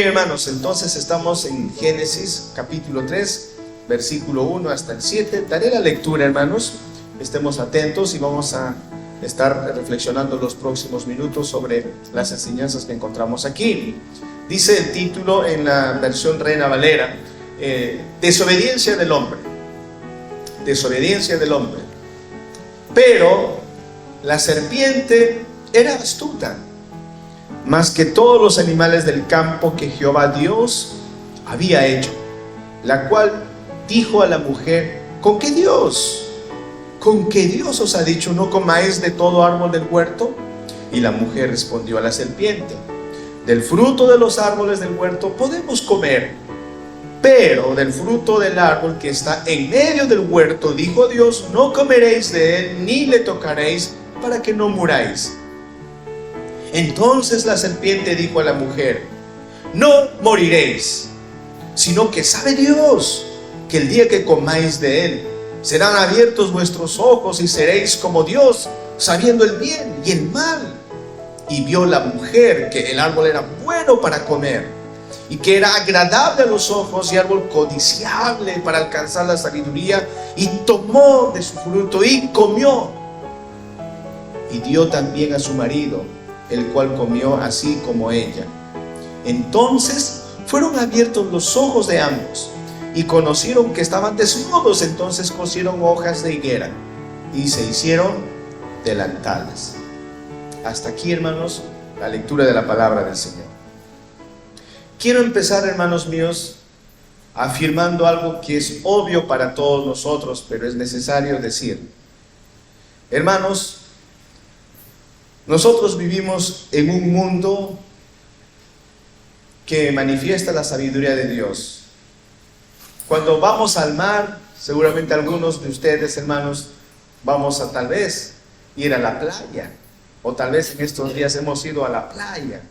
Bien, hermanos, entonces estamos en Génesis capítulo 3, versículo 1 hasta el 7. Daré la lectura, hermanos. Estemos atentos y vamos a estar reflexionando los próximos minutos sobre las enseñanzas que encontramos aquí. Dice el título en la versión Reina Valera, desobediencia del hombre. Desobediencia del hombre. Pero la serpiente era astuta, más que todos los animales del campo que Jehová Dios había hecho, la cual dijo a la mujer: ¿con qué Dios os ha dicho no comáis de todo árbol del huerto? Y la mujer respondió a la serpiente: del fruto de los árboles del huerto podemos comer, pero del fruto del árbol que está en medio del huerto, dijo Dios, no comeréis de él ni le tocaréis, para que no muráis. Entonces la serpiente dijo a la mujer: no moriréis, sino que sabe Dios que el día que comáis de él, serán abiertos vuestros ojos y seréis como Dios, sabiendo el bien y el mal. Y vio la mujer que el árbol era bueno para comer, y que era agradable a los ojos, y árbol codiciable para alcanzar la sabiduría, y tomó de su fruto y comió, y dio también a su marido, el cual comió así como ella. Entonces fueron abiertos los ojos de ambos, y conocieron que estaban desnudos. Entonces cosieron hojas de higuera y se hicieron delantales. Hasta aquí, hermanos, la lectura de la palabra del Señor. Quiero empezar, hermanos míos, afirmando algo que es obvio para todos nosotros, pero es necesario decir. Hermanos, nosotros vivimos en un mundo que manifiesta la sabiduría de Dios. Cuando vamos al mar, seguramente algunos de ustedes, hermanos, vamos a tal vez ir a la playa, o tal vez en estos días hemos ido a la playa.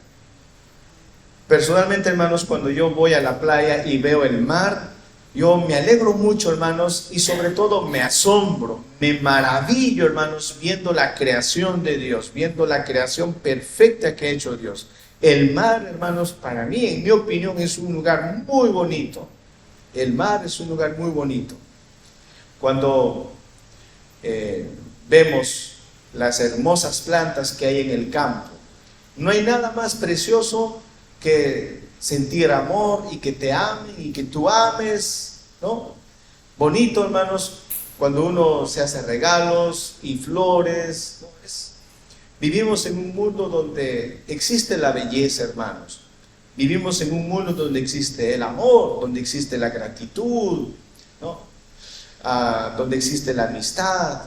Personalmente, hermanos, cuando yo voy a la playa y veo el mar, yo me alegro mucho, hermanos, y sobre todo me asombro, me maravillo, hermanos, viendo la creación de Dios, viendo la creación perfecta que ha hecho Dios. El mar, hermanos, para mí, en mi opinión, es un lugar muy bonito. El mar es un lugar muy bonito. Cuando vemos las hermosas plantas que hay en el campo, no hay nada más precioso que sentir amor y que te amen y que tú ames, ¿no? Bonito, hermanos, cuando uno se hace regalos y flores, ¿no? Vivimos en un mundo donde existe la belleza, hermanos. Vivimos en un mundo donde existe el amor, donde existe la gratitud, ¿no? Donde existe la amistad.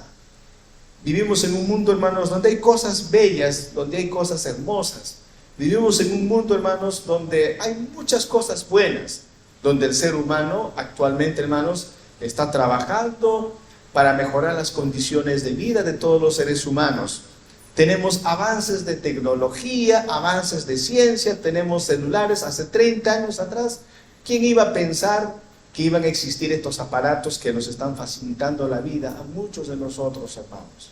Vivimos en un mundo, hermanos, donde hay cosas bellas, donde hay cosas hermosas. Vivimos en un mundo, hermanos, donde hay muchas cosas buenas, donde el ser humano actualmente, hermanos, está trabajando para mejorar las condiciones de vida de todos los seres humanos. Tenemos avances de tecnología, avances de ciencia, tenemos celulares. Hace 30 años atrás, ¿quién iba a pensar que iban a existir estos aparatos que nos están facilitando la vida a muchos de nosotros, hermanos?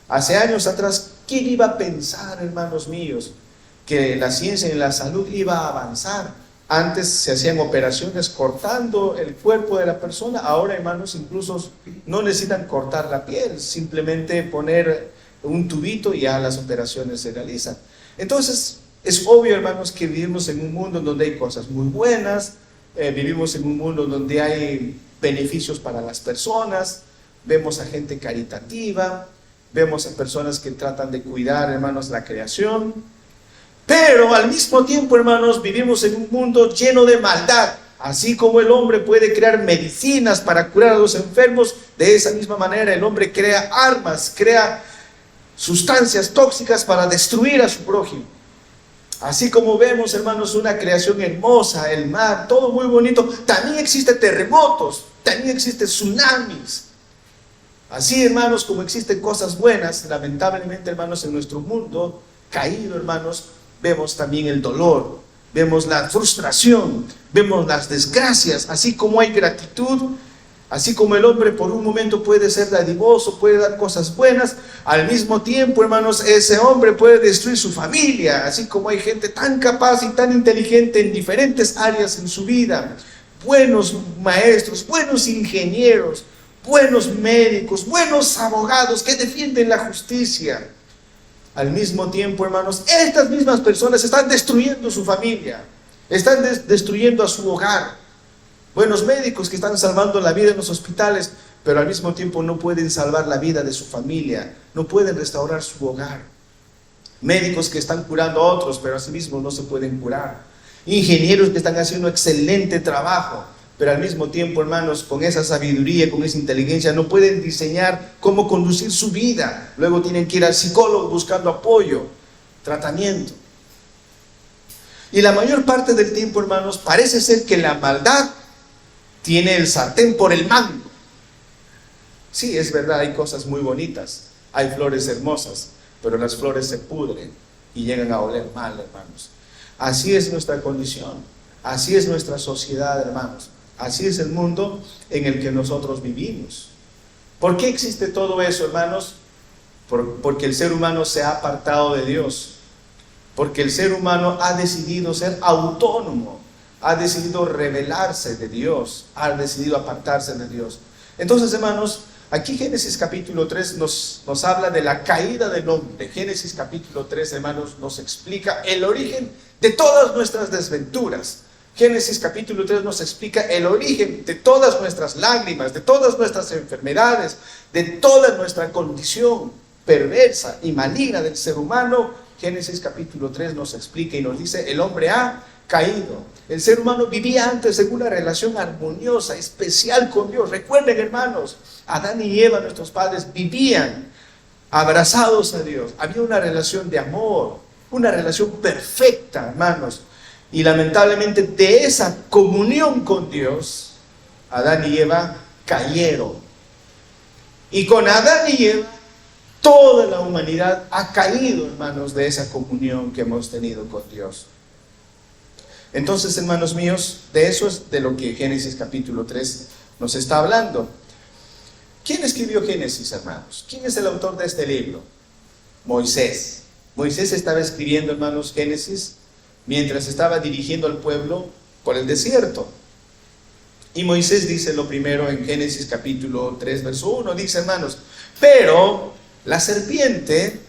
Hace años atrás, ¿quién iba a pensar, hermanos míos, que la ciencia y la salud iba a avanzar? Antes se hacían operaciones cortando el cuerpo de la persona. Ahora, hermanos, incluso no necesitan cortar la piel, simplemente poner un tubito y ya las operaciones se realizan. Entonces, es obvio, hermanos, que vivimos en un mundo donde hay cosas muy buenas, vivimos en un mundo donde hay beneficios para las personas, vemos a gente caritativa, vemos a personas que tratan de cuidar, hermanos, la creación. Pero al mismo tiempo, hermanos, vivimos en un mundo lleno de maldad. Así como el hombre puede crear medicinas para curar a los enfermos, de esa misma manera el hombre crea armas, crea sustancias tóxicas para destruir a su prójimo. Así como vemos, hermanos, una creación hermosa, el mar, todo muy bonito, también existen terremotos, también existen tsunamis. Así, hermanos, como existen cosas buenas, lamentablemente, hermanos, en nuestro mundo caído, hermanos, vemos también el dolor, vemos la frustración, vemos las desgracias. Así como hay gratitud, Así como el hombre por un momento puede ser dadivoso, puede dar cosas buenas, al mismo tiempo, hermanos, ese hombre puede destruir su familia. Así como hay gente tan capaz y tan inteligente en diferentes áreas en su vida. Buenos maestros, buenos ingenieros, buenos médicos, buenos abogados que defienden la justicia. Al mismo tiempo, hermanos, estas mismas personas están destruyendo su familia, están destruyendo a su hogar. Buenos médicos que están salvando la vida en los hospitales, pero al mismo tiempo no pueden salvar la vida de su familia, no pueden restaurar su hogar. Médicos que están curando a otros, pero asimismo no se pueden curar. Ingenieros que están haciendo excelente trabajo, pero al mismo tiempo, hermanos, con esa sabiduría, con esa inteligencia, no pueden diseñar cómo conducir su vida. Luego tienen que ir al psicólogo buscando apoyo, tratamiento. Y la mayor parte del tiempo, hermanos, parece ser que la maldad tiene el sartén por el mango. Sí, es verdad, hay cosas muy bonitas, hay flores hermosas, pero las flores se pudren y llegan a oler mal, hermanos. Así es nuestra condición, así es nuestra sociedad, hermanos. Así es el mundo en el que nosotros vivimos. ¿Por qué existe todo eso, hermanos? Porque el ser humano se ha apartado de Dios. Porque el ser humano ha decidido ser autónomo. Ha decidido rebelarse de Dios. Ha decidido apartarse de Dios. Entonces, hermanos, aquí Génesis capítulo 3 nos habla de la caída del hombre. Génesis capítulo 3, hermanos, nos explica el origen de todas nuestras desventuras. Génesis capítulo 3 nos explica el origen de todas nuestras lágrimas, de todas nuestras enfermedades, de toda nuestra condición perversa y maligna del ser humano. Génesis capítulo 3 nos explica y nos dice: el hombre ha caído. El ser humano vivía antes en una relación armoniosa, especial con Dios. Recuerden, hermanos, Adán y Eva, nuestros padres, vivían abrazados a Dios. Había una relación de amor, una relación perfecta, hermanos. Y lamentablemente de esa comunión con Dios, Adán y Eva cayeron. Y con Adán y Eva, toda la humanidad ha caído, hermanos, de esa comunión que hemos tenido con Dios. Entonces, hermanos míos, de eso es de lo que Génesis capítulo 3 nos está hablando. ¿Quién escribió Génesis, hermanos? ¿Quién es el autor de este libro? Moisés. Moisés estaba escribiendo, hermanos, Génesis mientras estaba dirigiendo al pueblo por el desierto. Y Moisés dice lo primero en Génesis capítulo 3, verso 1, dice, hermanos: pero la serpiente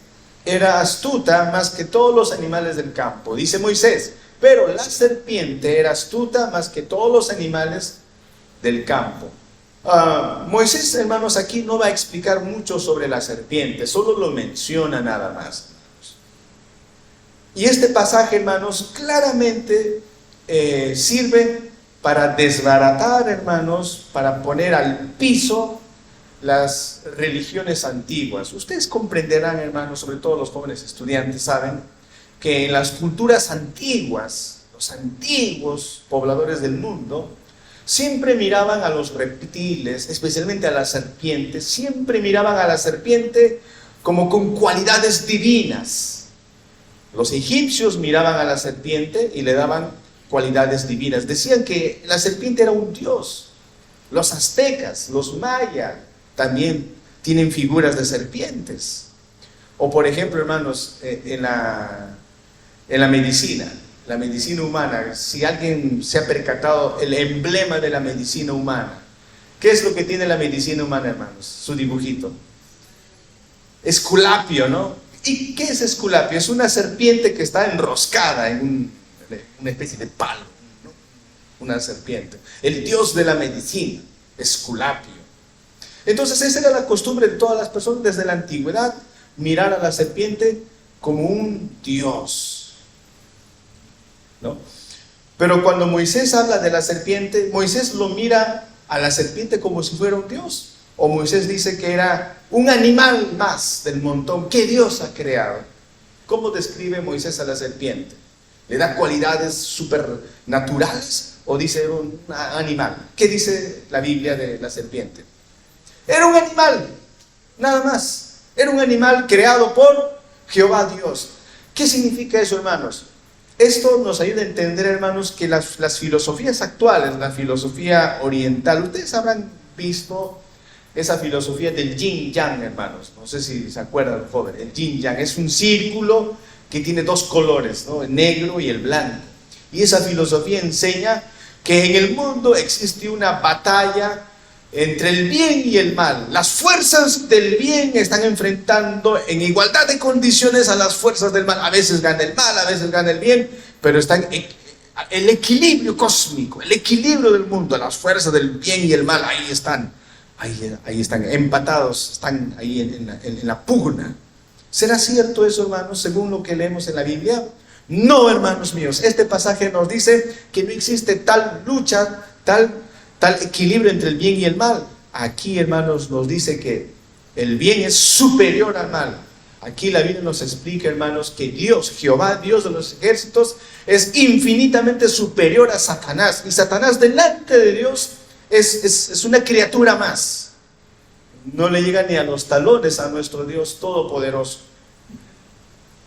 era astuta más que todos los animales del campo. Dice Moisés: pero la serpiente era astuta más que todos los animales del campo. Moisés, hermanos, aquí no va a explicar mucho sobre la serpiente, solo lo menciona nada más. Y este pasaje, hermanos, claramente sirve para desbaratar, hermanos, para poner al piso las religiones antiguas. Ustedes comprenderán, hermanos, sobre todo los jóvenes estudiantes, saben que en las culturas antiguas, los antiguos pobladores del mundo, siempre miraban a los reptiles, especialmente a las serpientes, siempre miraban a la serpiente como con cualidades divinas. Los egipcios miraban a la serpiente y le daban cualidades divinas. Decían que la serpiente era un dios. Los aztecas, los mayas, también tienen figuras de serpientes. O por ejemplo, hermanos, en la medicina humana, si alguien se ha percatado el emblema de la medicina humana, ¿qué es lo que tiene la medicina humana, hermanos? Su dibujito. Esculapio, ¿no? ¿Y qué es Esculapio? Es una serpiente que está enroscada en una especie de palo, ¿no? Una serpiente. El dios de la medicina, Esculapio. Entonces esa era la costumbre de todas las personas desde la antigüedad, mirar a la serpiente como un dios, ¿no? Pero cuando Moisés habla de la serpiente, Moisés lo mira a la serpiente como si fuera un dios. O Moisés dice que era un animal más del montón que Dios ha creado. ¿Cómo describe Moisés a la serpiente? ¿Le da cualidades supernaturales o dice un animal? ¿Qué dice la Biblia de la serpiente? Era un animal, nada más. Era un animal creado por Jehová Dios. ¿Qué significa eso, hermanos? Esto nos ayuda a entender, hermanos, que las filosofías actuales, la filosofía oriental, ustedes habrán visto esa filosofía del yin yang, hermanos. No sé si se acuerdan, joven. El yin yang es un círculo que tiene dos colores, ¿no? El negro y el blanco. Y esa filosofía enseña que en el mundo existe una batalla entre el bien y el mal. Las fuerzas del bien están enfrentando en igualdad de condiciones a las fuerzas del mal. A veces gana el mal, a veces gana el bien, pero están el equilibrio cósmico, el equilibrio del mundo, las fuerzas del bien y el mal, ahí están empatados, están ahí en la pugna. ¿Será cierto eso, hermanos, según lo que leemos en la Biblia? No, hermanos míos, este pasaje nos dice que no existe tal lucha, tal equilibrio entre el bien y el mal. Aquí, hermanos, nos dice que el bien es superior al mal. Aquí la Biblia nos explica, hermanos, que Dios, Jehová, Dios de los ejércitos, es infinitamente superior a Satanás. Y Satanás delante de Dios es una criatura más. No le llega ni a los talones a nuestro Dios todopoderoso.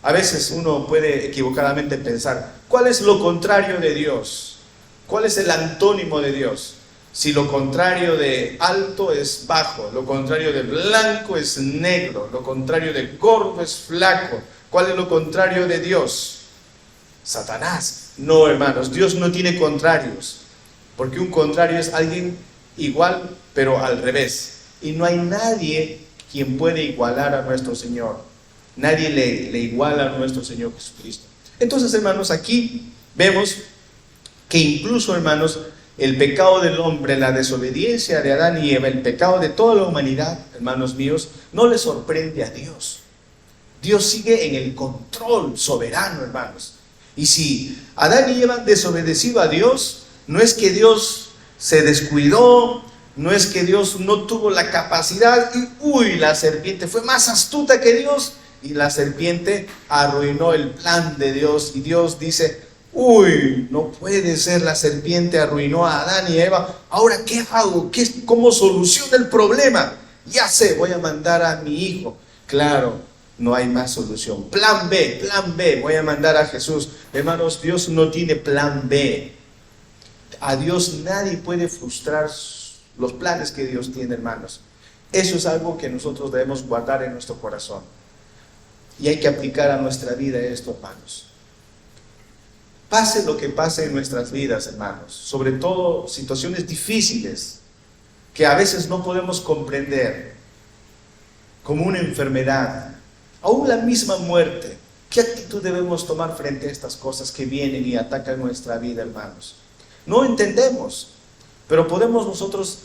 A veces uno puede equivocadamente pensar, ¿cuál es lo contrario de Dios? ¿Cuál es el antónimo de Dios? Si lo contrario de alto es bajo, lo contrario de blanco es negro, lo contrario de gordo es flaco. ¿Cuál es lo contrario de Dios? Satanás. No, hermanos, Dios no tiene contrarios, porque un contrario es alguien igual, pero al revés. Y no hay nadie quien puede igualar a nuestro Señor. Nadie le iguala a nuestro Señor Jesucristo. Entonces, hermanos, aquí vemos que incluso, hermanos, el pecado del hombre, la desobediencia de Adán y Eva, el pecado de toda la humanidad, hermanos míos, no le sorprende a Dios. Dios sigue en el control soberano, hermanos. Y si Adán y Eva han desobedecido a Dios, no es que Dios se descuidó, no es que Dios no tuvo la capacidad y la serpiente fue más astuta que Dios y la serpiente arruinó el plan de Dios. Y Dios dice, no puede ser, la serpiente arruinó a Adán y a Eva. Ahora, ¿qué hago? ¿Cómo soluciono el problema? Ya sé, voy a mandar a mi hijo. Claro, no hay más solución. Plan B, voy a mandar a Jesús. Hermanos, Dios no tiene plan B. A Dios nadie puede frustrar los planes que Dios tiene, hermanos. Eso es algo que nosotros debemos guardar en nuestro corazón. Y hay que aplicar a nuestra vida esto, hermanos. Pase lo que pase en nuestras vidas, hermanos, sobre todo situaciones difíciles que a veces no podemos comprender, como una enfermedad, aún la misma muerte. ¿Qué actitud debemos tomar frente a estas cosas que vienen y atacan nuestra vida, hermanos? No entendemos, pero podemos nosotros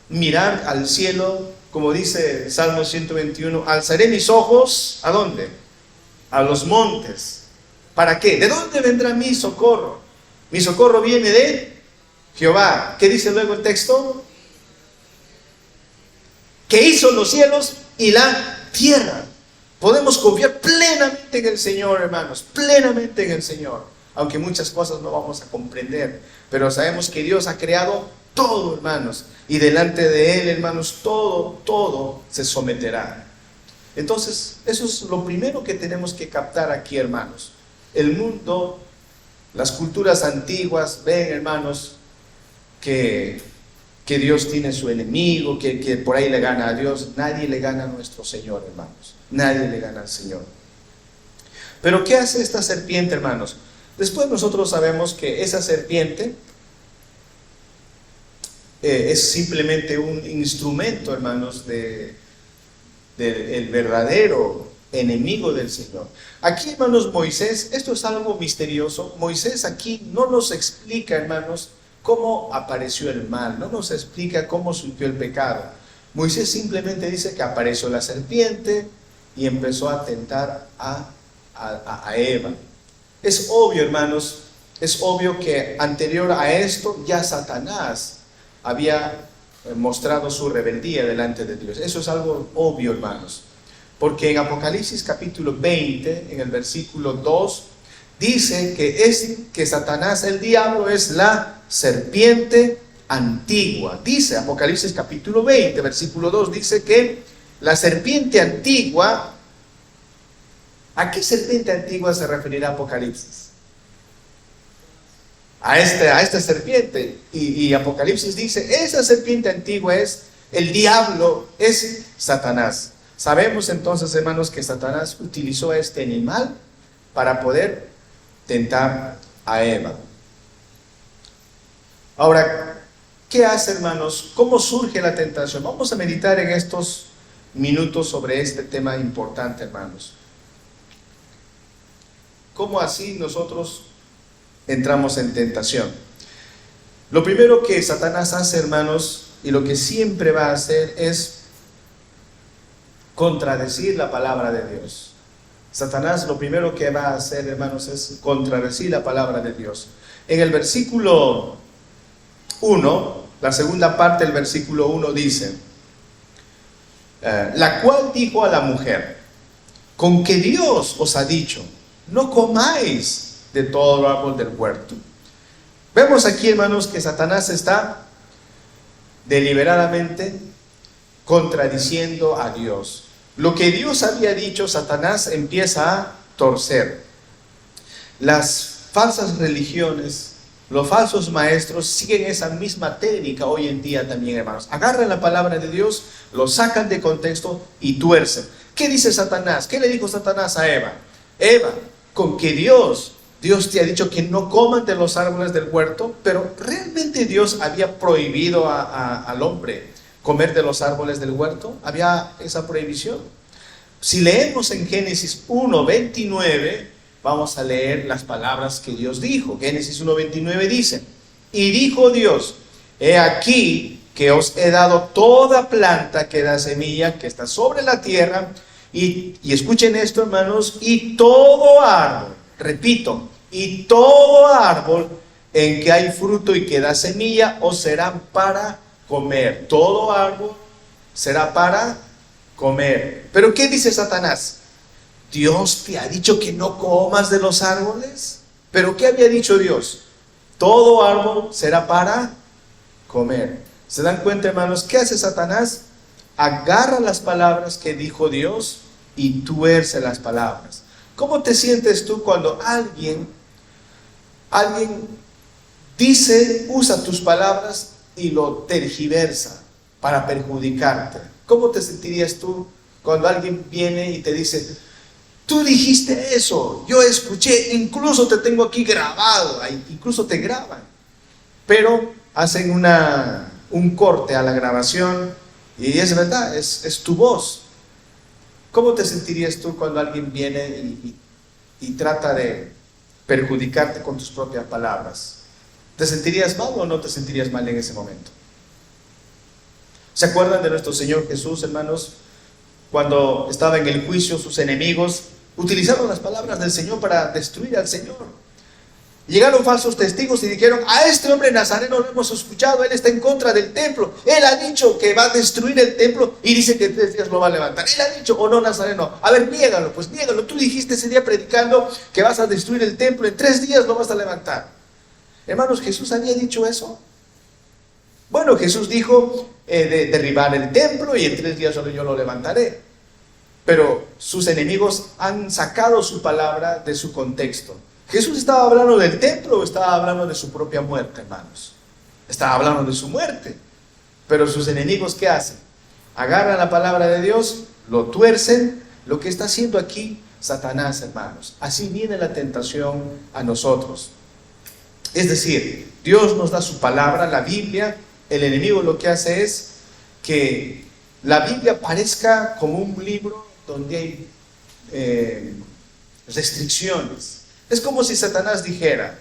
mirar al cielo, como dice Salmo 121, alzaré mis ojos, ¿a dónde? A los montes. ¿Para qué? ¿De dónde vendrá mi socorro? Mi socorro viene de Jehová. ¿Qué dice luego el texto? Que hizo los cielos y la tierra. Podemos confiar plenamente en el Señor, hermanos, plenamente en el Señor. Aunque muchas cosas no vamos a comprender, pero sabemos que Dios ha creado todo, hermanos, y delante de Él, hermanos, todo se someterá. Entonces, eso es lo primero que tenemos que captar aquí, hermanos. El mundo, las culturas antiguas, ven, hermanos, que Dios tiene su enemigo, que por ahí le gana a Dios. Nadie le gana a nuestro Señor, hermanos. Nadie le gana al Señor. Pero ¿qué hace esta serpiente, hermanos? Después nosotros sabemos que esa serpiente es simplemente un instrumento, hermanos, del verdadero enemigo del Señor. Aquí, hermanos, Moisés, esto es algo misterioso. Moisés aquí no nos explica, hermanos, cómo apareció el mal, no nos explica cómo surgió el pecado. Moisés simplemente dice que apareció la serpiente y empezó a tentar a Eva. Es obvio, hermanos, es obvio que anterior a esto ya Satanás había mostrado su rebeldía delante de Dios. Eso es algo obvio, hermanos. Porque en Apocalipsis capítulo 20, en el versículo 2, dice que Satanás, el diablo, es la serpiente antigua. Dice Apocalipsis capítulo 20, versículo 2, dice que la serpiente antigua. ¿A qué serpiente antigua se referirá Apocalipsis? a esta serpiente. Y Apocalipsis dice, esa serpiente antigua es el diablo, es Satanás. Sabemos entonces, hermanos, que Satanás utilizó a este animal para poder tentar a Eva. Ahora, ¿qué hace, hermanos? ¿Cómo surge la tentación? Vamos a meditar en estos minutos sobre este tema importante, hermanos. ¿Cómo así nosotros entramos en tentación? Lo primero que Satanás hace, hermanos, y lo que siempre va a hacer es contradecir la palabra de Dios. Satanás lo primero que va a hacer, hermanos, es contradecir la palabra de Dios. En el versículo 1, la segunda parte del versículo 1 dice, la cual dijo a la mujer, con que Dios os ha dicho, no comáis de todo árbol del huerto. Vemos aquí, hermanos, que Satanás está deliberadamente contradiciendo a Dios. Lo que Dios había dicho, Satanás empieza a torcer. Las falsas religiones, los falsos maestros siguen esa misma técnica hoy en día también, hermanos. Agarran la palabra de Dios, lo sacan de contexto y tuercen. ¿Qué dice Satanás? ¿Qué le dijo Satanás a Eva? Eva, con que Dios te ha dicho que no coman de los árboles del huerto, pero ¿realmente Dios había prohibido al hombre comer de los árboles del huerto? ¿Había esa prohibición? Si leemos en Génesis 1:29, vamos a leer las palabras que Dios dijo. Génesis 1:29 dice, y dijo Dios, he aquí que os he dado toda planta que da semilla, que está sobre la tierra, y escuchen esto, hermanos, y todo árbol, repito, y todo árbol en que hay fruto y que da semilla, os serán para comer. Todo árbol será para comer. ¿Pero qué dice Satanás? ¿Dios te ha dicho que no comas de los árboles? ¿Pero qué había dicho Dios? Todo árbol será para comer. ¿Se dan cuenta, hermanos? ¿Qué hace Satanás? Agarra las palabras que dijo Dios y tuerce las palabras. ¿Cómo te sientes tú cuando alguien dice, usa tus palabras y lo tergiversa para perjudicarte? ¿Cómo te sentirías tú cuando alguien viene y te dice, tú dijiste eso, yo escuché, incluso te tengo aquí grabado, incluso te graban, pero hacen un corte a la grabación y es verdad, es tu voz? ¿Cómo te sentirías tú cuando alguien viene y trata de perjudicarte con tus propias palabras? ¿Te sentirías mal o no te sentirías mal en ese momento? ¿Se acuerdan de nuestro Señor Jesús, hermanos? Cuando estaba en el juicio, sus enemigos utilizaron las palabras del Señor para destruir al Señor. Llegaron falsos testigos y dijeron, a este hombre nazareno lo hemos escuchado, él está en contra del templo, él ha dicho que va a destruir el templo y dice que en 3 días lo va a levantar. Él ha dicho, o no, Nazareno, a ver, niégalo, pues niégalo, tú dijiste ese día predicando que vas a destruir el templo, en 3 días lo vas a levantar. Hermanos, ¿Jesús había dicho eso? Bueno, Jesús dijo de derribar el templo y en 3 días solo yo lo levantaré. Pero sus enemigos han sacado su palabra de su contexto. ¿Jesús estaba hablando del templo o estaba hablando de su propia muerte, hermanos? Estaba hablando de su muerte. Pero sus enemigos, ¿qué hacen? Agarran la palabra de Dios, lo tuercen. Lo que está haciendo aquí Satanás, hermanos. Así viene la tentación a nosotros. Es decir, Dios nos da su palabra, la Biblia. El enemigo lo que hace es que la Biblia parezca como un libro donde hay restricciones. Es como si Satanás dijera,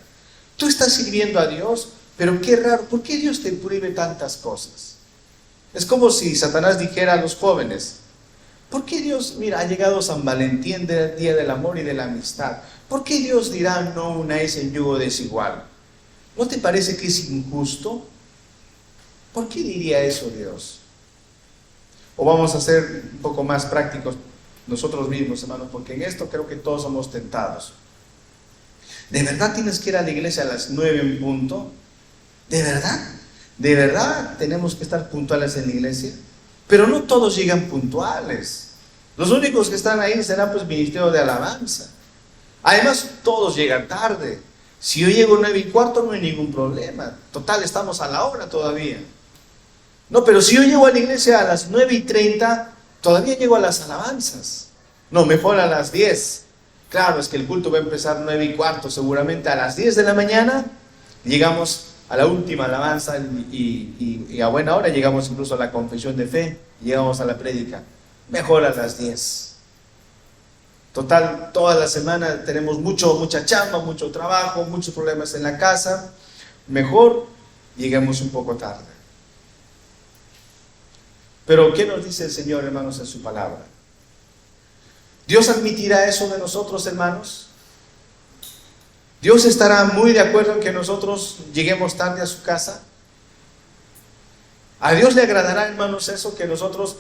tú estás sirviendo a Dios, pero qué raro, ¿por qué Dios te prohíbe tantas cosas? Es como si Satanás dijera a los jóvenes, ¿por qué Dios, mira, ha llegado San Valentín, del Día del Amor y de la Amistad? ¿Por qué Dios dirá no unáis en yugo desigual? ¿No te parece que es injusto? ¿Por qué diría eso Dios? O vamos a ser un poco más prácticos nosotros mismos, hermanos, porque en esto creo que todos somos tentados. ¿De verdad tienes que ir a la iglesia a las 9 en punto? ¿De verdad? ¿De verdad tenemos que estar puntuales en la iglesia? Pero no todos llegan puntuales. Los únicos que están ahí serán pues ministerio de alabanza. Además, todos llegan tarde. Si yo llego 9:15 no hay ningún problema. Total, estamos a la hora todavía. No, pero si yo llego a la iglesia a las 9:30, todavía llego a las alabanzas. No, mejor a las 10. Claro, es que el culto va a empezar 9:15, seguramente a las 10 de la mañana llegamos a la última alabanza y a buena hora llegamos incluso a la confesión de fe, llegamos a la prédica. Mejor a las 10. Total, toda la semana tenemos mucha chamba, mucho trabajo, muchos problemas en la casa. Mejor lleguemos un poco tarde. Pero ¿qué nos dice el Señor, hermanos, en su palabra? ¿Dios admitirá eso de nosotros, hermanos? ¿Dios estará muy de acuerdo en que nosotros lleguemos tarde a su casa? ¿A Dios le agradará, hermanos, eso, que nosotros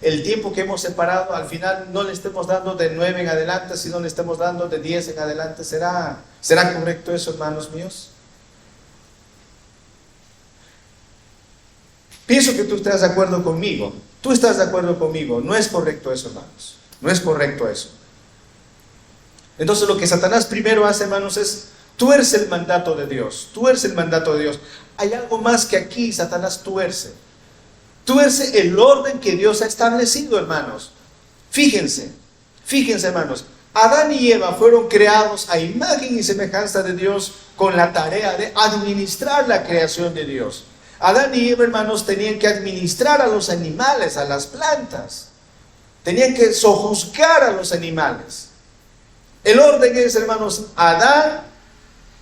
el tiempo que hemos separado al final no le estemos dando de 9 en adelante, sino le estemos dando de 10 en adelante? ¿Será correcto eso, hermanos míos? Pienso que tú estás de acuerdo conmigo. Tú estás de acuerdo conmigo. No es correcto eso, hermanos. No es correcto eso. Entonces lo que Satanás primero hace, hermanos, es tuerce el mandato de Dios. Tuerce el mandato de Dios. Hay algo más que aquí Satanás tuerce. Tuerce el orden que Dios ha establecido, hermanos. Fíjense, hermanos. Adán y Eva fueron creados a imagen y semejanza de Dios con la tarea de administrar la creación de Dios. Adán y Eva, hermanos, tenían que administrar a los animales, a las plantas. Tenían que sojuzgar a los animales. El orden es, hermanos, Adán,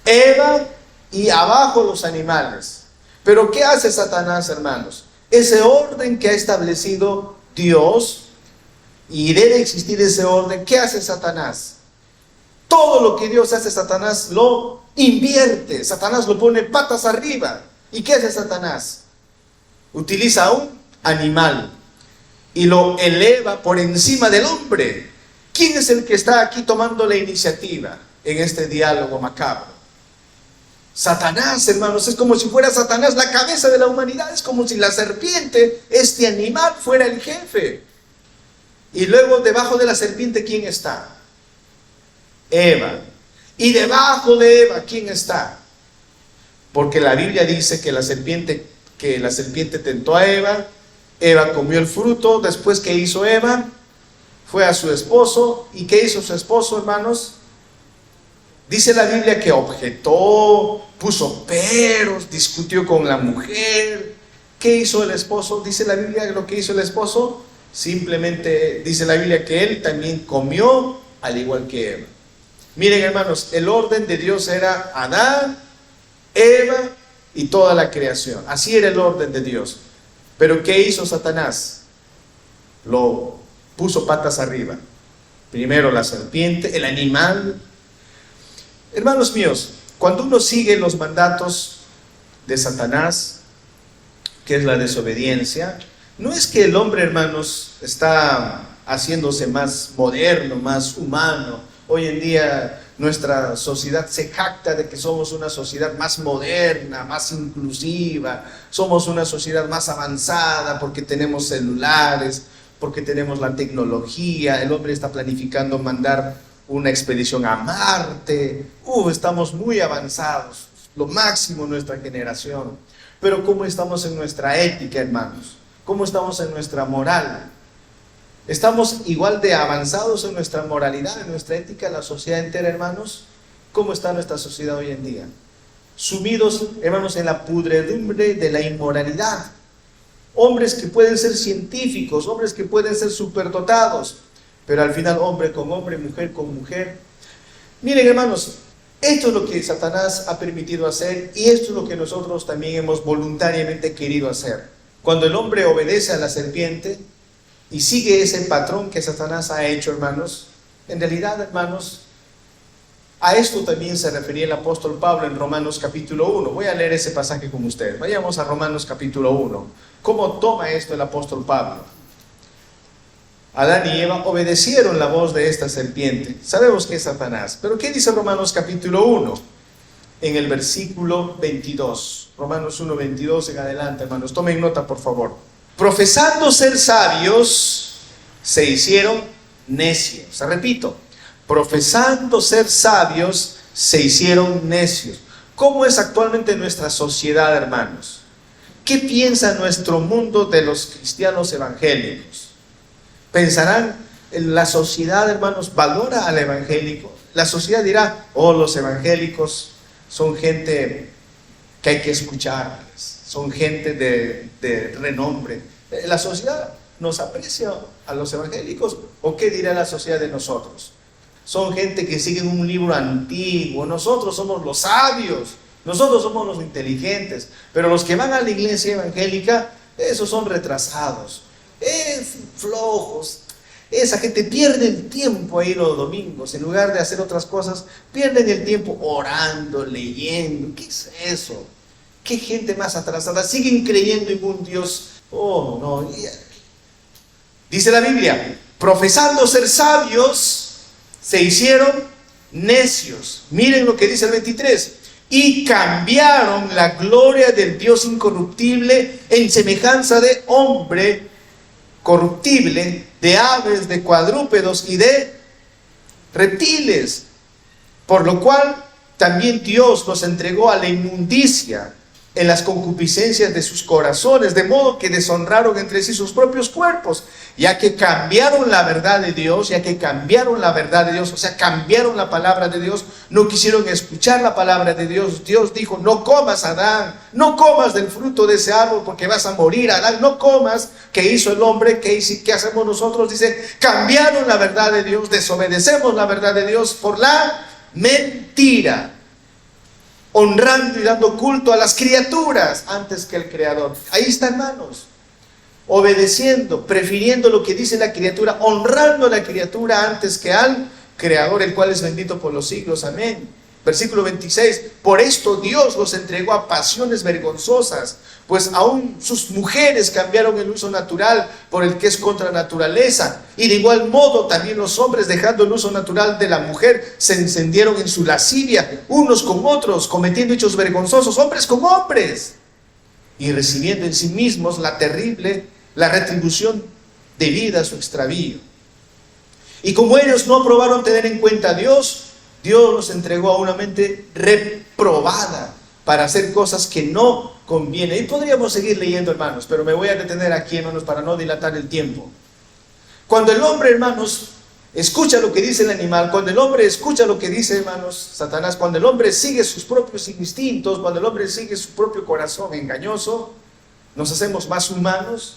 Eva y abajo los animales. Pero ¿qué hace Satanás, hermanos? Ese orden que ha establecido Dios, y debe existir ese orden, ¿qué hace Satanás? Todo lo que Dios hace, Satanás lo invierte. Satanás lo pone patas arriba. ¿Y qué hace Satanás? Utiliza a un animal y lo eleva por encima del hombre. ¿Quién es el que está aquí tomando la iniciativa en este diálogo macabro? Satanás, hermanos. Es como si fuera Satanás la cabeza de la humanidad. Es como si la serpiente, este animal, fuera el jefe. Y luego debajo de la serpiente, ¿quién está? Eva. Y debajo de Eva, ¿quién está? Porque la Biblia dice que la serpiente tentó a Eva. Eva comió el fruto. Después, ¿qué hizo Eva? Fue a su esposo. ¿Y qué hizo su esposo, hermanos? Dice la Biblia que objetó, puso peros, discutió con la mujer. ¿Qué hizo el esposo? Dice la Biblia lo que hizo el esposo. Simplemente dice la Biblia que él también comió al igual que Eva. Miren, hermanos, el orden de Dios era Adán, Eva y toda la creación. Así era el orden de Dios. Pero ¿qué hizo Satanás? Lo puso patas arriba. Primero la serpiente, el animal. Hermanos míos, cuando uno sigue los mandatos de Satanás, que es la desobediencia, no es que el hombre, hermanos, está haciéndose más moderno, más humano. Hoy en día nuestra sociedad se jacta de que somos una sociedad más moderna, más inclusiva, somos una sociedad más avanzada porque tenemos celulares, porque tenemos la tecnología. El hombre está planificando mandar una expedición a Marte. Estamos muy avanzados, lo máximo en nuestra generación. Pero ¿cómo estamos en nuestra ética, hermanos? ¿Cómo estamos en nuestra moral? ¿Estamos igual de avanzados en nuestra moralidad, en nuestra ética, la sociedad entera, hermanos? ¿Cómo está nuestra sociedad hoy en día? Sumidos, hermanos, en la pudredumbre de la inmoralidad. Hombres que pueden ser científicos, hombres que pueden ser superdotados, pero al final hombre con hombre, mujer con mujer. Miren, hermanos, esto es lo que Satanás ha permitido hacer y esto es lo que nosotros también hemos voluntariamente querido hacer. Cuando el hombre obedece a la serpiente y sigue ese patrón que Satanás ha hecho, hermanos, en realidad, hermanos, a esto también se refería el apóstol Pablo en Romanos capítulo 1. Voy a leer ese pasaje con ustedes. Vayamos a Romanos capítulo 1. ¿Cómo toma esto el apóstol Pablo? Adán y Eva obedecieron la voz de esta serpiente. Sabemos que es Satanás. Pero ¿qué dice Romanos capítulo 1? En el versículo 22. Romanos 1, 22 en adelante, hermanos. Tomen nota, por favor. Profesando ser sabios, se hicieron necios. Repito. profesando ser sabios, se hicieron necios. ¿Cómo es actualmente nuestra sociedad, hermanos? ¿Qué piensa nuestro mundo de los cristianos evangélicos? ¿Pensarán, la sociedad, hermanos, valora al evangélico? La sociedad dirá, oh, los evangélicos son gente que hay que escucharles, son gente de renombre. ¿La sociedad nos aprecia a los evangélicos? ¿O qué dirá la sociedad de nosotros? Son gente que sigue un libro antiguo, nosotros somos los sabios, nosotros somos los inteligentes, pero los que van a la iglesia evangélica, esos son retrasados, flojos. Esa gente pierde el tiempo ahí los domingos, en lugar de hacer otras cosas, pierden el tiempo orando, leyendo. ¿Qué es eso? ¿Qué gente más atrasada? Siguen creyendo en un Dios. Oh, no. Dice la Biblia, profesando ser sabios, se hicieron necios. Miren lo que dice el 23. Y cambiaron la gloria del Dios incorruptible en semejanza de hombre corruptible, de aves, de cuadrúpedos y de reptiles. Por lo cual también Dios los entregó a la inmundicia en las concupiscencias de sus corazones, de modo que deshonraron entre sí sus propios cuerpos, ya que cambiaron la verdad de Dios, o sea, cambiaron la palabra de Dios, no quisieron escuchar la palabra de Dios. Dios dijo, no comas, Adán, no comas del fruto de ese árbol porque vas a morir, Adán, no comas. ¿Qué hizo el hombre? ¿Qué hacemos nosotros? Dice, cambiaron la verdad de Dios, desobedecemos la verdad de Dios por la mentira, honrando y dando culto a las criaturas antes que el Creador. Ahí está, hermanos, obedeciendo, prefiriendo lo que dice la criatura, honrando a la criatura antes que al Creador, el cual es bendito por los siglos. Amén. Versículo 26, por esto Dios los entregó a pasiones vergonzosas, pues aún sus mujeres cambiaron el uso natural por el que es contra naturaleza, y de igual modo también los hombres, dejando el uso natural de la mujer, se encendieron en su lascivia, unos con otros, cometiendo hechos vergonzosos, hombres con hombres, y recibiendo en sí mismos la retribución debida a su extravío. Y como ellos no aprobaron tener en cuenta a Dios, Dios los entregó a una mente reprobada para hacer cosas que no convienen. Y podríamos seguir leyendo, hermanos, pero me voy a detener aquí, hermanos, para no dilatar el tiempo. Cuando el hombre, hermanos, escucha lo que dice el animal, cuando el hombre escucha lo que dice, hermanos, Satanás, cuando el hombre sigue sus propios instintos, cuando el hombre sigue su propio corazón engañoso, nos hacemos más humanos,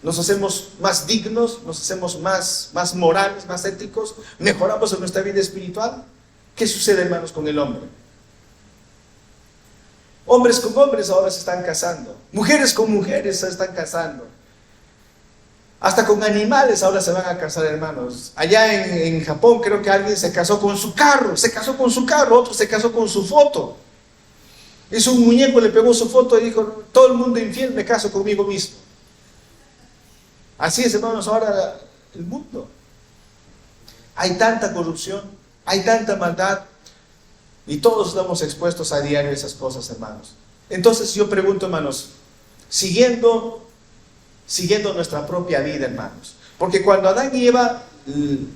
nos hacemos más dignos, nos hacemos más morales, más éticos, mejoramos en nuestra vida espiritual. ¿Qué sucede, hermanos, con el hombre? Hombres con hombres ahora se están casando, mujeres con mujeres se están casando, hasta con animales ahora se van a casar, hermanos. Allá en Japón creo que alguien se casó con su carro, otro se casó con su foto. Hizo un muñeco, le pegó su foto y dijo, todo el mundo infiel, me caso conmigo mismo. Así es, hermanos, ahora el mundo. Hay tanta corrupción, hay tanta maldad, y todos estamos expuestos a diario a esas cosas, hermanos. Entonces yo pregunto, hermanos, siguiendo nuestra propia vida, hermanos, porque cuando Adán y Eva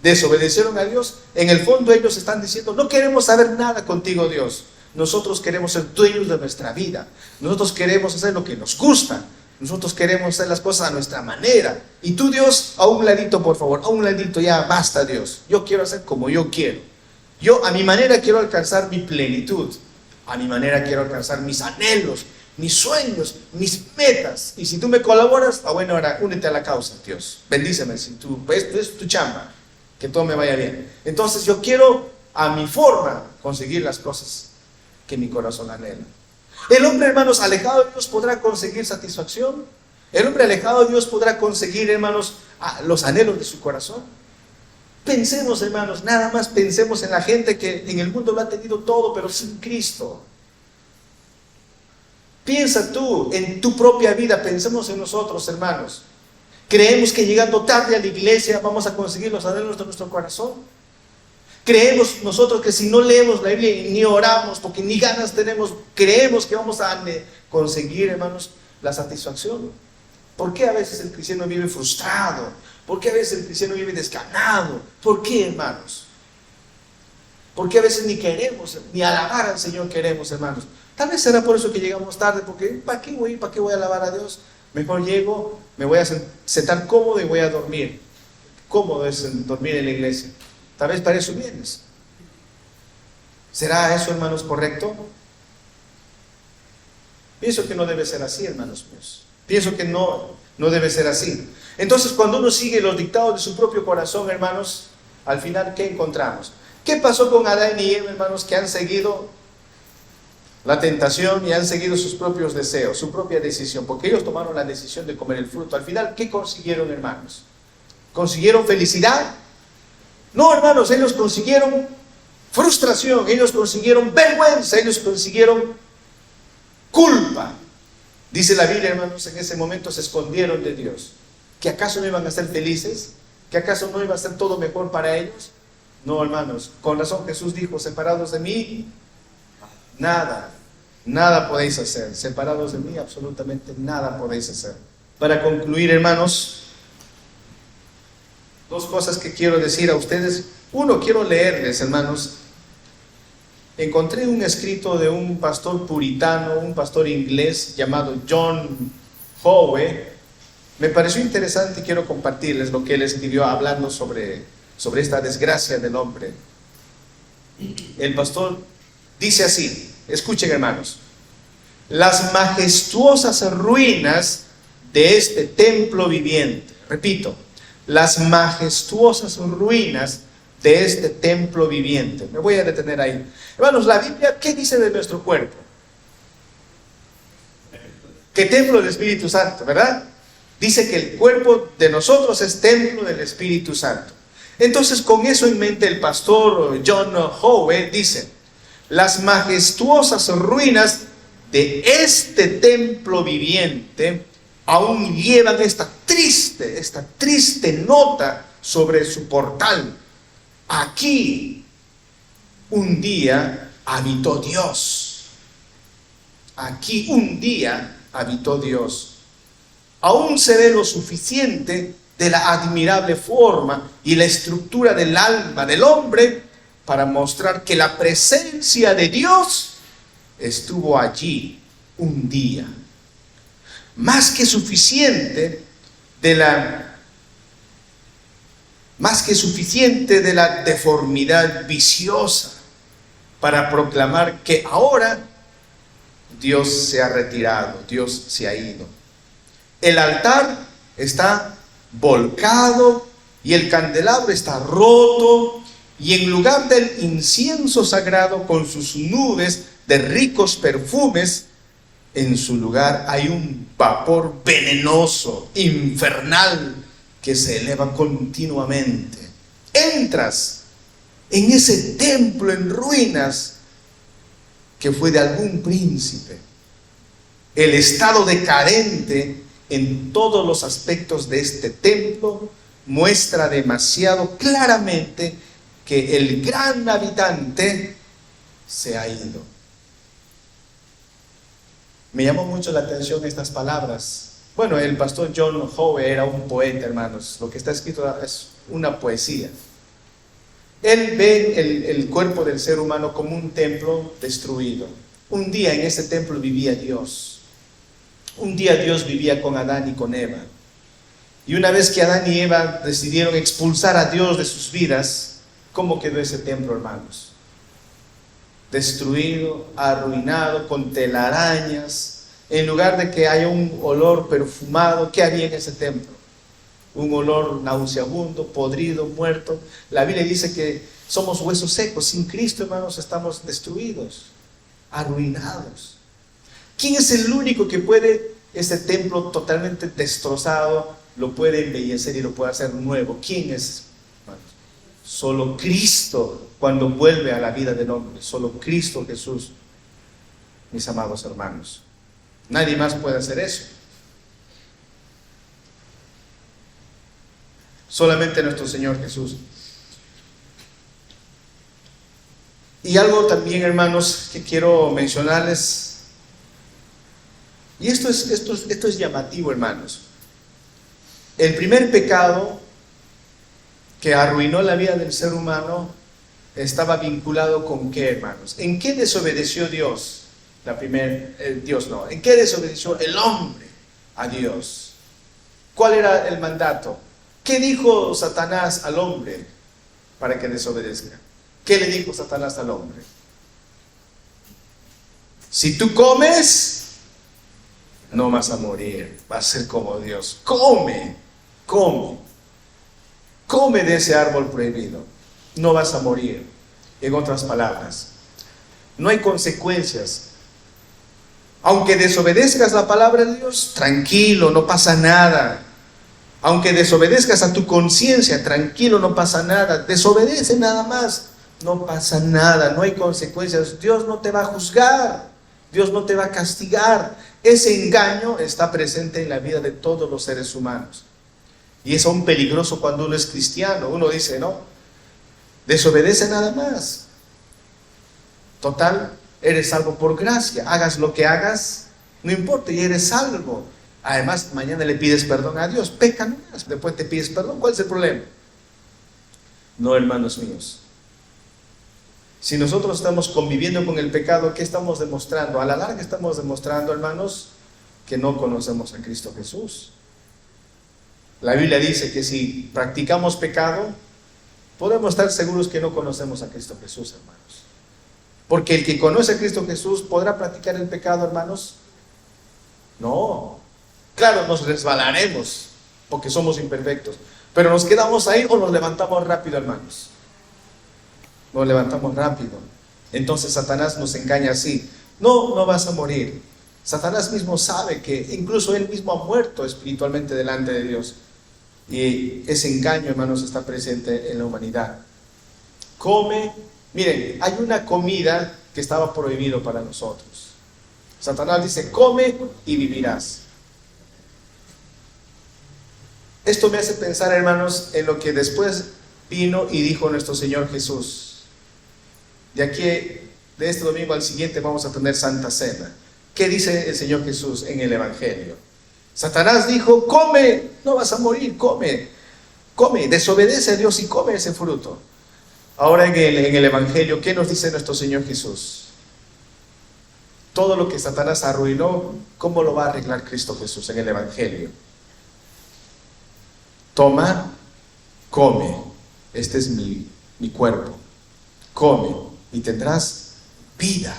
desobedecieron a Dios, en el fondo ellos están diciendo, no queremos saber nada contigo, Dios. Nosotros queremos ser dueños de nuestra vida, nosotros queremos hacer lo que nos gusta, nosotros queremos hacer las cosas a nuestra manera. Y tú, Dios, a un ladito, por favor, a un ladito, ya basta, Dios. Yo quiero hacer como yo quiero. Yo a mi manera quiero alcanzar mi plenitud. A mi manera quiero alcanzar mis anhelos, mis sueños, mis metas. Y si tú me colaboras, bueno, ahora únete a la causa, Dios. Bendíceme, si tú, esto es tu chamba, que todo me vaya bien. Entonces yo quiero a mi forma conseguir las cosas que mi corazón anhela. El hombre, hermanos, alejado de Dios podrá conseguir satisfacción. El hombre alejado de Dios podrá conseguir, hermanos, los anhelos de su corazón. Pensemos, hermanos, nada más pensemos en la gente que en el mundo lo ha tenido todo, pero sin Cristo. Piensa tú en tu propia vida, pensemos en nosotros, hermanos. Creemos que llegando tarde a la iglesia vamos a conseguir los anhelos de nuestro corazón. Creemos nosotros que si no leemos la Biblia y ni oramos, porque ni ganas tenemos, creemos que vamos a conseguir, hermanos, la satisfacción. ¿Por qué a veces el cristiano vive frustrado? ¿Por qué a veces el cristiano vive desganado? ¿Por qué, hermanos? Porque a veces ni queremos, ni alabar al Señor queremos, hermanos. Tal vez será por eso que llegamos tarde, porque ¿para qué voy a alabar a Dios? Mejor llego, me voy a sentar cómodo y voy a dormir. Cómodo es dormir en la iglesia. Tal vez para eso vienes. ¿Será eso, hermanos, correcto? Pienso que no debe ser así, hermanos míos. Pienso que no debe ser así. Entonces, cuando uno sigue los dictados de su propio corazón, hermanos, al final, ¿qué encontramos? ¿Qué pasó con Adán y Eva, hermanos, que han seguido la tentación y han seguido sus propios deseos, su propia decisión? Porque ellos tomaron la decisión de comer el fruto. Al final, ¿qué consiguieron, hermanos? ¿Consiguieron felicidad? No, hermanos, ellos consiguieron frustración, ellos consiguieron vergüenza, ellos consiguieron culpa. Dice la Biblia, hermanos, en ese momento se escondieron de Dios. ¿Que acaso no iban a ser felices? ¿Que acaso no iba a ser todo mejor para ellos? No, hermanos, con razón Jesús dijo, separados de mí, nada podéis hacer. Separados de mí, absolutamente nada podéis hacer. Para concluir, hermanos, dos cosas que quiero decir a ustedes. Uno, quiero leerles, hermanos. Encontré un escrito de un pastor puritano, un pastor inglés llamado John Howe. Me pareció interesante y quiero compartirles lo que él escribió hablando sobre esta desgracia del hombre. El pastor dice así, escuchen, hermanos: las majestuosas ruinas de este templo viviente, repito, las majestuosas ruinas de este templo viviente. Me voy a detener ahí. Hermanos, la Biblia, ¿qué dice de nuestro cuerpo? Que templo del Espíritu Santo, ¿verdad? Dice que el cuerpo de nosotros es templo del Espíritu Santo. Entonces, con eso en mente, el pastor John Howe dice: las majestuosas ruinas de este templo viviente aún llevan esta triste nota sobre su portal. Aquí un día habitó Dios. Aquí un día habitó Dios. Aún se ve lo suficiente de la admirable forma y la estructura del alma del hombre para mostrar que la presencia de Dios estuvo allí un día. Más que suficiente de la deformidad viciosa para proclamar que ahora Dios se ha retirado, Dios se ha ido. El altar está volcado y el candelabro está roto, y en lugar del incienso sagrado con sus nubes de ricos perfumes, en su lugar hay un vapor venenoso, infernal, que se eleva continuamente. Entras en ese templo en ruinas que fue de algún príncipe. El estado decadente en todos los aspectos de este templo muestra demasiado claramente que el gran habitante se ha ido. Me llamó mucho la atención estas palabras. Bueno, el pastor John Howe era un poeta, hermanos. Lo que está escrito es una poesía. Él ve el cuerpo del ser humano como un templo destruido. Un día en ese templo vivía Dios. Un día Dios vivía con Adán y con Eva. Y una vez que Adán y Eva decidieron expulsar a Dios de sus vidas, ¿cómo quedó ese templo, hermanos? Destruido, arruinado, con telarañas. En lugar de que haya un olor perfumado, ¿qué había en ese templo? Un olor nauseabundo, podrido, muerto. La Biblia dice que somos huesos secos. Sin Cristo, hermanos, estamos destruidos, arruinados. ¿Quién es el único que puede, ese templo totalmente destrozado, lo puede embellecer y lo puede hacer nuevo? ¿Quién es, hermanos? Solo Cristo, cuando vuelve a la vida del hombre. Solo Cristo Jesús, mis amados hermanos. Nadie más puede hacer eso. Solamente nuestro Señor Jesús. Y algo también, hermanos, que quiero mencionarles. Y esto es llamativo, hermanos. El primer pecado que arruinó la vida del ser humano estaba vinculado con qué, hermanos. ¿En qué desobedeció Dios? ¿En qué desobedeció el hombre a Dios? ¿Cuál era el mandato? ¿Qué dijo Satanás al hombre para que desobedezca? ¿Qué le dijo Satanás al hombre? Si tú comes, no vas a morir, vas a ser como Dios. Come de ese árbol prohibido, no vas a morir. En otras palabras, no hay consecuencias. Aunque desobedezcas la palabra de Dios, tranquilo, no pasa nada. Aunque desobedezcas a tu conciencia, tranquilo, no pasa nada. Desobedece nada más, no pasa nada, no hay consecuencias. Dios no te va a juzgar, Dios no te va a castigar. Ese engaño está presente en la vida de todos los seres humanos. Y es aún peligroso cuando uno es cristiano. Uno dice, no, desobedece nada más. Total, eres salvo por gracia. Hagas lo que hagas, no importa, y eres salvo. Además, mañana le pides perdón a Dios. Peca nomás, después te pides perdón. ¿Cuál es el problema? No, hermanos míos. Si nosotros estamos conviviendo con el pecado, ¿qué estamos demostrando? A la larga estamos demostrando, hermanos, que no conocemos a Cristo Jesús. La Biblia dice que si practicamos pecado, podemos estar seguros que no conocemos a Cristo Jesús, hermanos. Porque el que conoce a Cristo Jesús, ¿podrá practicar el pecado, hermanos? No. Claro, nos resbalaremos, porque somos imperfectos. Pero nos quedamos ahí o nos levantamos rápido, hermanos. Nos levantamos rápido. Entonces Satanás nos engaña así. No vas a morir. Satanás mismo sabe que incluso él mismo ha muerto espiritualmente delante de Dios. Y ese engaño, hermanos, está presente en la humanidad. Come. Miren, hay una comida que estaba prohibido para nosotros. Satanás dice, come y vivirás. Esto me hace pensar, hermanos, en lo que después vino y dijo nuestro Señor Jesús. De aquí, de este domingo al siguiente, vamos a tener Santa Cena. ¿Qué dice el Señor Jesús en el Evangelio? Satanás dijo, come, no vas a morir, come, desobedece a Dios y come ese fruto. Ahora en el Evangelio, ¿qué nos dice nuestro Señor Jesús? Todo lo que Satanás arruinó, ¿cómo lo va a arreglar Cristo Jesús en el Evangelio? Toma, come, este es mi cuerpo, come y tendrás vida.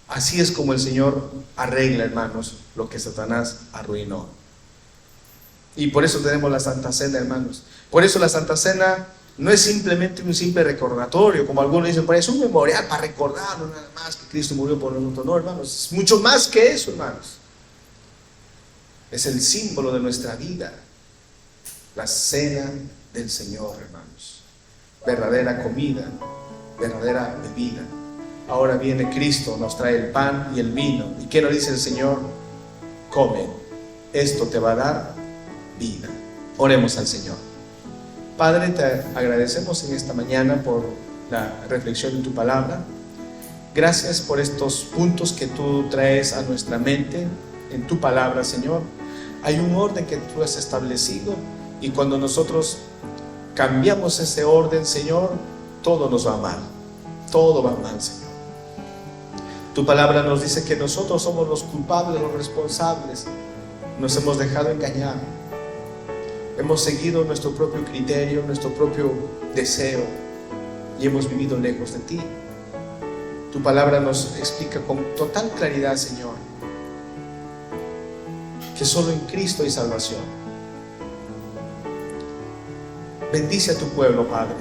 Así es como el Señor arregla, hermanos, lo que Satanás arruinó. Y por eso tenemos la Santa Cena, hermanos. Por eso la Santa Cena no es simplemente un simple recordatorio, como algunos dicen, pero es un memorial para recordarlo nada más que Cristo murió por nosotros. No, hermanos, es mucho más que eso, hermanos. Es el símbolo de nuestra vida. La cena del Señor, hermanos. Verdadera comida, verdadera bebida. Ahora viene Cristo, nos trae el pan y el vino. ¿Y qué nos dice el Señor? Come, esto te va a dar vida. Oremos al Señor. Padre, te agradecemos en esta mañana por la reflexión de tu palabra. Gracias por estos puntos que tú traes a nuestra mente en tu palabra, Señor. Hay un orden que tú has establecido y cuando nosotros cambiamos ese orden, Señor, todo nos va mal. Todo va mal, Señor. Tu palabra nos dice que nosotros somos los culpables, los responsables. Nos hemos dejado engañar. Hemos seguido nuestro propio criterio, nuestro propio deseo y hemos vivido lejos de ti. Tu palabra nos explica con total claridad, Señor, que solo en Cristo hay salvación. Bendice a tu pueblo, Padre.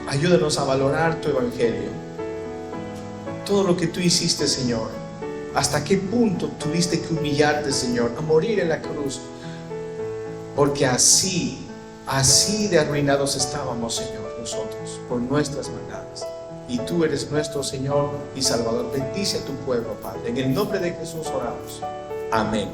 Ayúdanos a valorar tu evangelio. Todo lo que tú hiciste, Señor. Hasta qué punto tuviste que humillarte, Señor, a morir en la cruz. Porque así de arruinados estábamos, Señor, nosotros, por nuestras maldades. Y tú eres nuestro Señor y Salvador. Bendice a tu pueblo, Padre. En el nombre de Jesús oramos. Amén.